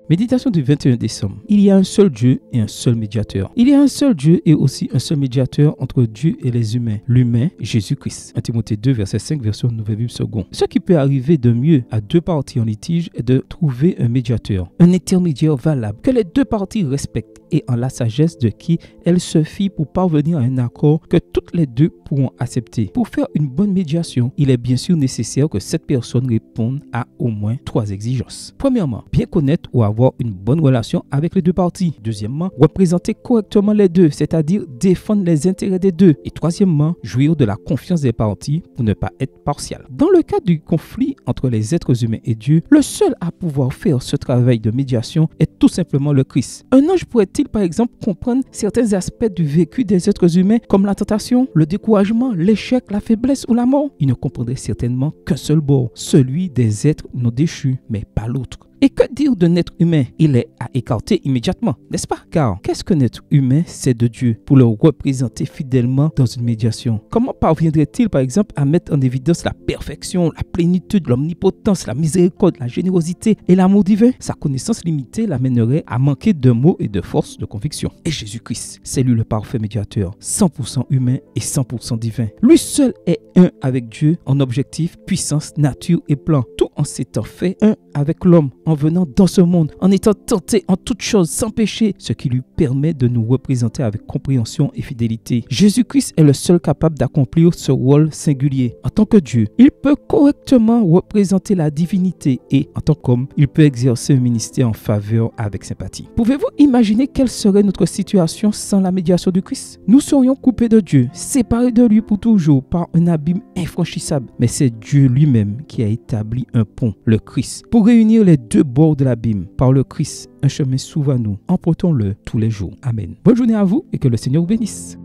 Méditation du 21 décembre. Il y a un seul Dieu et un seul médiateur. Il y a un seul Dieu et aussi un seul médiateur entre Dieu et les humains. L'humain, Jésus-Christ. 1 Timothée 2, verset 5, version Nouvelle Bible seconde. Ce qui peut arriver de mieux à deux parties en litige est de trouver un médiateur, un intermédiaire valable, que les deux parties respectent et en la sagesse de qui elles se fient pour parvenir à un accord que toutes les deux pourront accepter. Pour faire une bonne médiation, il est bien sûr nécessaire que cette personne réponde à au moins 3 exigences. Premièrement, bien connaître ou avoir une bonne relation avec les deux parties. Deuxièmement, représenter correctement les deux, c'est-à-dire défendre les intérêts des deux. Et troisièmement, jouir de la confiance des parties pour ne pas être partial. Dans le cas du conflit entre les êtres humains et Dieu, le seul à pouvoir faire ce travail de médiation est tout simplement le Christ. Un ange pourrait-il par exemple comprendre certains aspects du vécu des êtres humains comme la tentation, le découragement, l'échec, la faiblesse ou la mort? Il ne comprendrait certainement qu'un seul bord, celui des êtres non déchus, mais pas l'autre. Et que dire d'un être humain? Il est à écarter immédiatement, n'est-ce pas? Car qu'est-ce qu'un être humain sait de Dieu pour le représenter fidèlement dans une médiation? Comment parviendrait-il par exemple à mettre en évidence la perfection, la plénitude, l'omnipotence, la miséricorde, la générosité et l'amour divin? Sa connaissance limitée l'amènerait à manquer de mots et de force de conviction. Et Jésus-Christ, c'est lui le parfait médiateur, 100% humain et 100% divin. Lui seul est un avec Dieu en objectif, puissance, nature et plan, tout en s'étant fait un avec l'homme, en venant dans ce monde, en étant tenté en toutes choses sans péché, ce qui lui permet de nous représenter avec compréhension et fidélité. Jésus-Christ est le seul capable d'accomplir ce rôle singulier. En tant que Dieu, il peut correctement représenter la divinité et, en tant qu'homme, il peut exercer un ministère en faveur avec sympathie. Pouvez-vous imaginer quelle serait notre situation sans la médiation du Christ? Nous serions coupés de Dieu, séparés de lui pour toujours par un abîme infranchissable. Mais c'est Dieu lui-même qui a établi un pont, le Christ, pour réunir les deux bords de l'abîme. Par le Christ, un chemin s'ouvre à nous. Empruntons-le tous les jours. Amen. Bonne journée à vous et que le Seigneur vous bénisse.